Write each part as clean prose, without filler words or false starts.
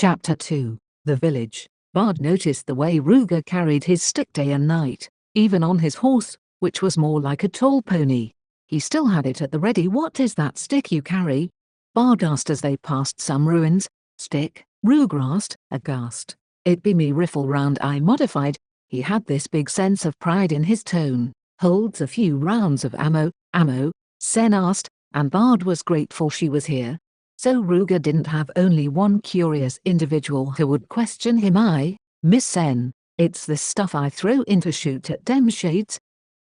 Chapter 2. The Village. Bard noticed the way Ruger carried his stick day and night, even on his horse, which was more like a tall pony. He still had it at the ready. "What is that stick you carry?" Bard asked as they passed some ruins. "Stick," Ruger asked, aghast. "It be me rifle round I modified." He had this big sense of pride in his tone. "Holds a few rounds of ammo." "Ammo?" Sen asked, and Bard was grateful she was here. So Ruger didn't have only one curious individual who would question him. "I, Miss Sen, it's this stuff I throw in to shoot at dem shades."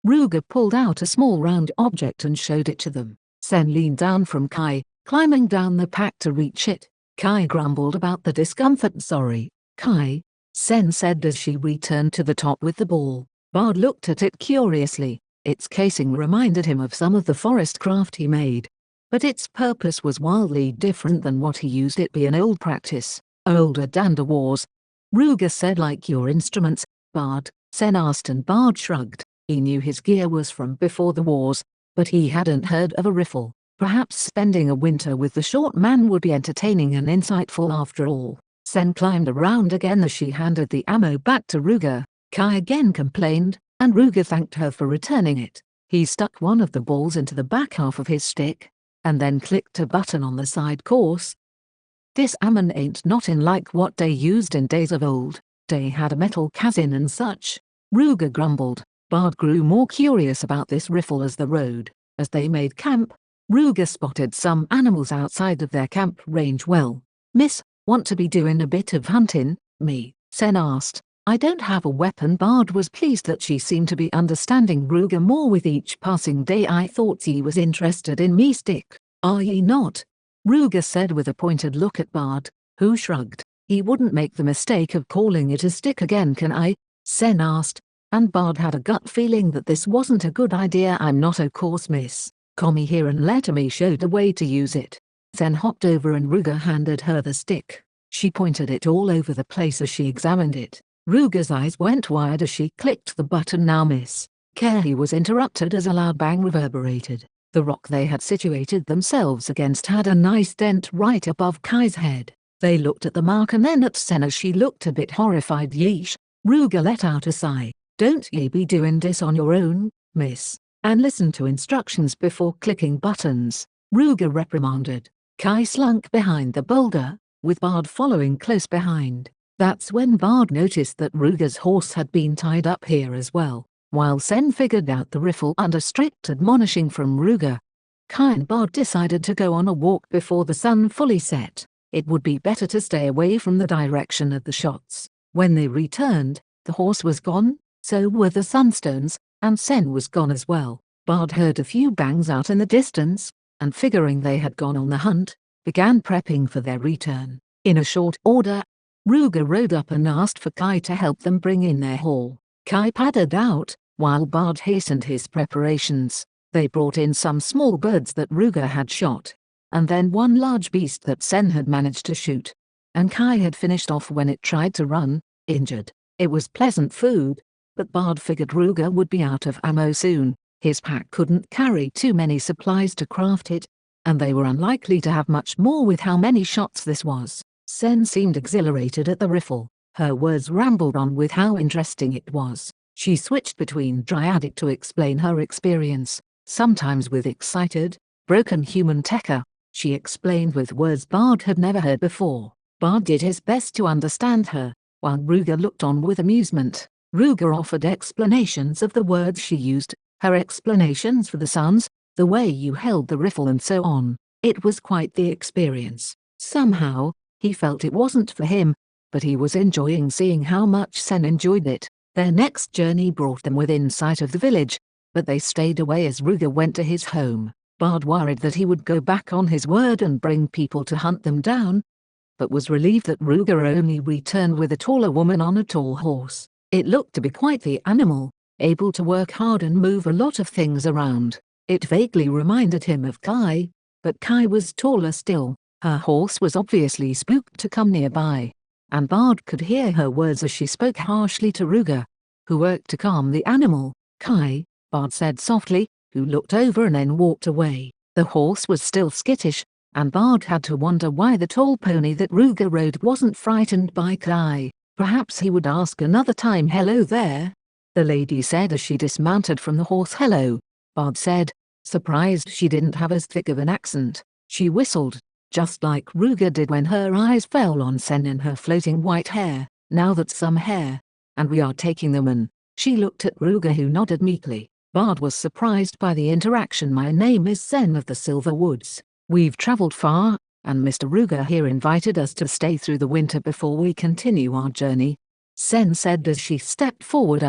Ruger pulled out a small round object and showed it to them. Sen leaned down from Kai, climbing down the pack to reach it. Kai grumbled about the discomfort. "Sorry, Kai," Sen said as she returned to the top with the ball. Bard looked at it curiously. Its casing reminded him of some of the forest craft he made, but its purpose was wildly different than what he used. "It be an old practice, older than the wars," Ruger said. "Like your instruments, Bard?" Sen asked, and Bard shrugged. He knew his gear was from before the wars, but he hadn't heard of a rifle. Perhaps spending a winter with the short man would be entertaining and insightful after all. Sen climbed around again as she handed the ammo back to Ruger. Kai again complained, and Ruger thanked her for returning it. He stuck one of the balls into the back half of his stick, and then clicked a button on the side course. "This ammon ain't nothing like what they used in days of old. They had a metal casin and such," Ruger grumbled. Bard grew more curious about this rifle as the road. As they made camp, Ruger spotted some animals outside of their camp range. "Well, miss, want to be doing a bit of hunting?" "Me?" Sen asked. "I don't have a weapon." Bard was pleased that she seemed to be understanding Ruger more with each passing day. "I thought ye was interested in me stick." "Are ye not?" Ruger said with a pointed look at Bard, who shrugged. He wouldn't make the mistake of calling it a stick again. "Can I?" Sen asked, and Bard had a gut feeling that this wasn't a good idea. "I'm not, of course, miss. Come here and let me show the way to use it." Sen hopped over and Ruger handed her the stick. She pointed it all over the place as she examined it. Ruger's eyes went wide as she clicked the button. "Now, miss." He was interrupted as a loud bang reverberated. The rock they had situated themselves against had a nice dent right above Kai's head. They looked at the mark and then at Sen as she looked a bit horrified. "Yeesh," Ruger let out a sigh. "Don't ye be doing this on your own, miss, and listen to instructions before clicking buttons," Ruger reprimanded. Kai slunk behind the boulder, with Bard following close behind. That's when Bard noticed that Ruger's horse had been tied up here as well. While Sen figured out the rifle under strict admonishing from Ruger, Kai and Bard decided to go on a walk before the sun fully set. It would be better to stay away from the direction of the shots. When they returned, the horse was gone, so were the sunstones, and Sen was gone as well. Bard heard a few bangs out in the distance, and figuring they had gone on the hunt, began prepping for their return. In a short order, Ruger rode up and asked for Kai to help them bring in their haul. Kai padded out, while Bard hastened his preparations. They brought in some small birds that Ruger had shot, and then one large beast that Sen had managed to shoot, and Kai had finished off when it tried to run, injured. It was pleasant food, but Bard figured Ruger would be out of ammo soon. His pack couldn't carry too many supplies to craft it, and they were unlikely to have much more with how many shots this was. Sen seemed exhilarated at the rifle. Her words rambled on with how interesting it was. She switched between dryadic to explain her experience, sometimes with excited, broken human techer. She explained with words Bard had never heard before. Bard did his best to understand her, while Ruger looked on with amusement. Ruger offered explanations of the words she used, her explanations for the sounds, the way you held the rifle and so on. It was quite the experience. Somehow, he felt it wasn't for him, but he was enjoying seeing how much Sen enjoyed it. Their next journey brought them within sight of the village, but they stayed away as Ruger went to his home. Bard worried that he would go back on his word and bring people to hunt them down, but was relieved that Ruger only returned with a taller woman on a tall horse. It looked to be quite the animal, able to work hard and move a lot of things around. It vaguely reminded him of Kai, but Kai was taller still. Her horse was obviously spooked to come nearby, and Bard could hear her words as she spoke harshly to Ruger, who worked to calm the animal. "Kai," Bard said softly, who looked over and then walked away. The horse was still skittish, and Bard had to wonder why the tall pony that Ruger rode wasn't frightened by Kai. Perhaps he would ask another time. "Hello there," the lady said as she dismounted from the horse. "Hello," Bard said, surprised she didn't have as thick of an accent. She whistled, just like Ruger did when her eyes fell on Sen and her floating white hair. "Now that's some hair. And we are taking them in." She looked at Ruger, who nodded meekly. Bard was surprised by the interaction. "My name is Sen of the Silver Woods. We've traveled far, and Mr. Ruger here invited us to stay through the winter before we continue our journey," Sen said as she stepped forward.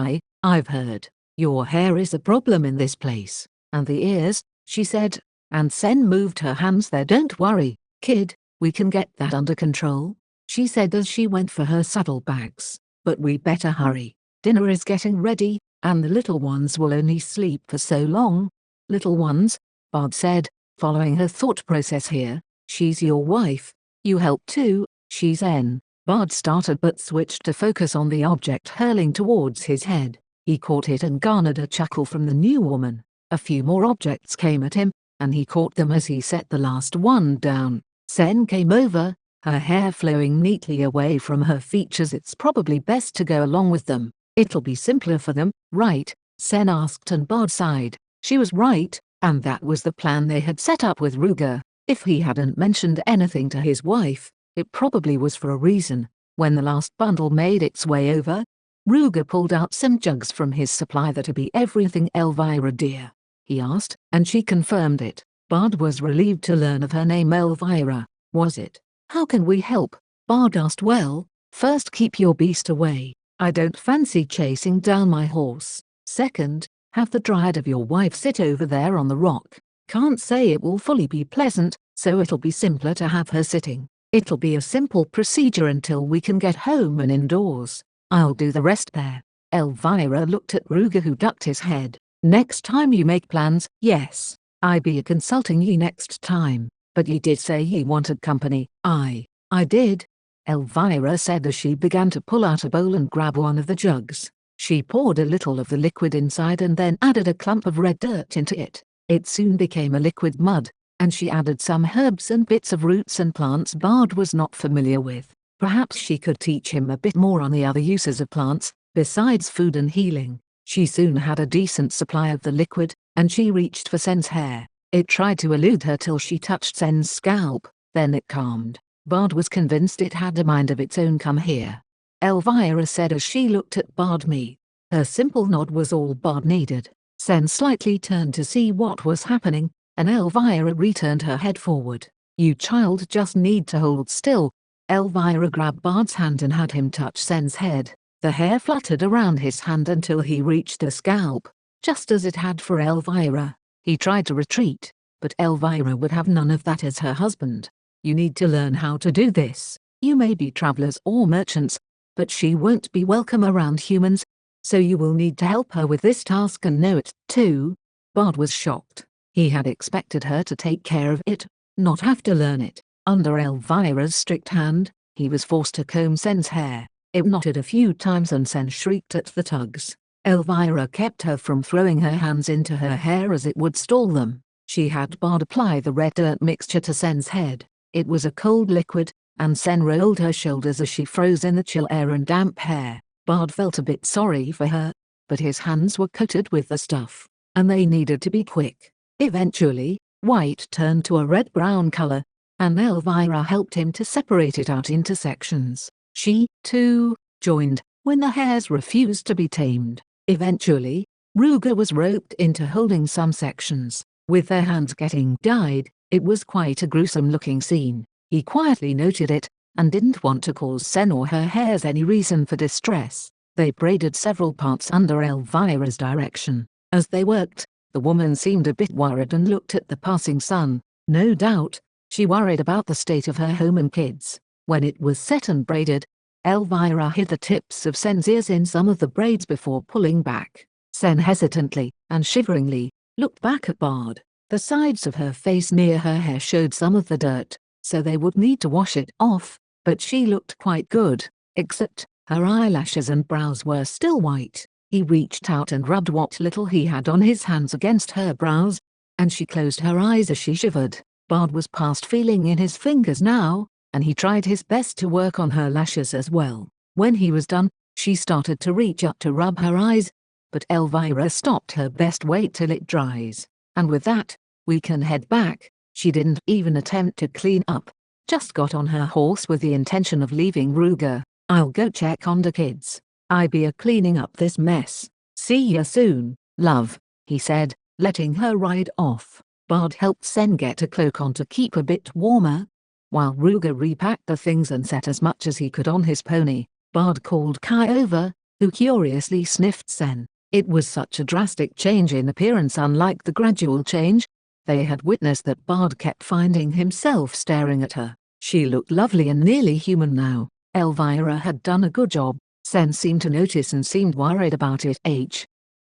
I've heard your hair is a problem in this place, and the ears," she said, and Sen moved her hands there. "Don't worry, kid, we can get that under control," she said as she went for her saddlebags. "But we better hurry. Dinner is getting ready, and the little ones will only sleep for so long." "Little ones?" Bard said, following her thought process here. "She's your wife. You help too." "She's N." Bard started but switched to focus on the object hurling towards his head. He caught it and garnered a chuckle from the new woman. A few more objects came at him, and he caught them as he set the last one down. Sen came over, her hair flowing neatly away from her features. "It's probably best to go along with them. It'll be simpler for them, right?" Sen asked, and Bard sighed. She was right, and that was the plan they had set up with Ruger. If he hadn't mentioned anything to his wife, it probably was for a reason. When the last bundle made its way over, Ruger pulled out some jugs from his supply. "That'll be everything, Elvira dear?" he asked, and she confirmed it. Bard was relieved to learn of her name. "Elvira, was it? How can we help?" Bard asked. "Well, first keep your beast away. I don't fancy chasing down my horse. Second, have the dryad of your wife sit over there on the rock. Can't say it will fully be pleasant, so it'll be simpler to have her sitting. It'll be a simple procedure until we can get home and indoors. I'll do the rest there." Elvira looked at Ruger, who ducked his head. "Next time you make plans." "Yes, I be a consulting ye next time, but ye did say ye wanted company." I did," Elvira said as she began to pull out a bowl and grab one of the jugs. She poured a little of the liquid inside and then added a clump of red dirt into it. It soon became a liquid mud, and she added some herbs and bits of roots and plants Bard was not familiar with. Perhaps she could teach him a bit more on the other uses of plants, besides food and healing. She soon had a decent supply of the liquid, and she reached for Sen's hair. It tried to elude her till she touched Sen's scalp, then it calmed. Bard was convinced it had a mind of its own. "Come here," Elvira said as she looked at Bard. "Me." Her simple nod was all Bard needed. Sen slightly turned to see what was happening, and Elvira returned her head forward. "You child just need to hold still." Elvira grabbed Bard's hand and had him touch Sen's head. The hair fluttered around his hand until he reached the scalp, just as it had for Elvira. He tried to retreat, but Elvira would have none of that as her husband. "You need to learn how to do this. You may be travelers or merchants, but she won't be welcome around humans, so you will need to help her with this task and know it, too." Bard was shocked. He had expected her to take care of it, not have to learn it. Under Elvira's strict hand, he was forced to comb Sen's hair. It knotted a few times and Sen shrieked at the tugs. Elvira kept her from throwing her hands into her hair as it would stall them. She had Bard apply the red dirt mixture to Sen's head. It was a cold liquid, and Sen rolled her shoulders as she froze in the chill air and damp hair. Bard felt a bit sorry for her, but his hands were coated with the stuff, and they needed to be quick. Eventually, white turned to a red-brown color, and Elvira helped him to separate it out into sections. She, too, joined, when the hairs refused to be tamed. Eventually, Ruger was roped into holding some sections. With their hands getting dyed, it was quite a gruesome-looking scene. He quietly noted it, and didn't want to cause Sen or her hairs any reason for distress. They braided several parts under Elvira's direction. As they worked, the woman seemed a bit worried and looked at the passing sun. No doubt, she worried about the state of her home and kids. When it was set and braided, Elvira hid the tips of Sen's ears in some of the braids before pulling back. Sen hesitantly, and shiveringly, looked back at Bard. The sides of her face near her hair showed some of the dirt, so they would need to wash it off, but she looked quite good, except her eyelashes and brows were still white. He reached out and rubbed what little he had on his hands against her brows, and she closed her eyes as she shivered. Bard was past feeling in his fingers now, and he tried his best to work on her lashes as well. When he was done, she started to reach up to rub her eyes, but Elvira stopped her. Best wait till it dries. And with that, we can head back. She didn't even attempt to clean up, just got on her horse with the intention of leaving Ruger. I'll go check on the kids. I be a cleaning up this mess. See ya soon, love, he said, letting her ride off. Bard helped Sen get a cloak on to keep a bit warmer. While Ruger repacked the things and set as much as he could on his pony, Bard called Kai over, who curiously sniffed Sen. It was such a drastic change in appearance, unlike the gradual change they had witnessed, that Bard kept finding himself staring at her. She looked lovely and nearly human now. Elvira had done a good job. Sen seemed to notice and seemed worried about it.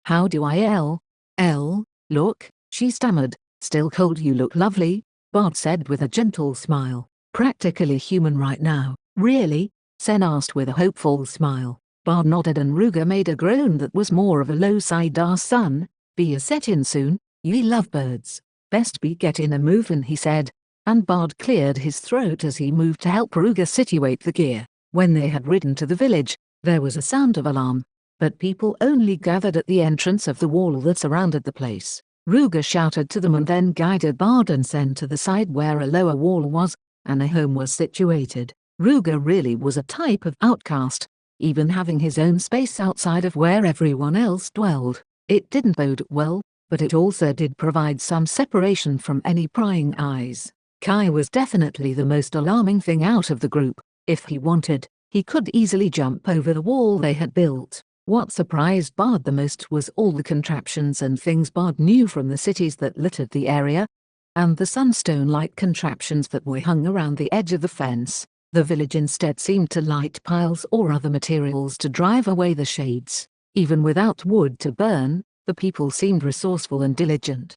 How do I look? She stammered. Still cold. You look lovely, Bard said with a gentle smile. Practically human right now. Really? Sen asked with a hopeful smile. Bard nodded and Ruger made a groan that was more of a low sigh. Son, be a set in soon, ye lovebirds. Best be getting a movin', he said, and Bard cleared his throat as he moved to help Ruger situate the gear. When they had ridden to the village, there was a sound of alarm, but people only gathered at the entrance of the wall that surrounded the place. Ruger shouted to them and then guided Bard and Sen to the side where a lower wall was, and a home was situated. Ruger really was a type of outcast, even having his own space outside of where everyone else dwelled. It didn't bode well, but it also did provide some separation from any prying eyes. Kai was definitely the most alarming thing out of the group. If he wanted, he could easily jump over the wall they had built. What surprised Bard the most was all the contraptions and things Bard knew from the cities that littered the area, and the sunstone-like contraptions that were hung around the edge of the fence. The village instead seemed to light piles or other materials to drive away the shades. Even without wood to burn, the people seemed resourceful and diligent.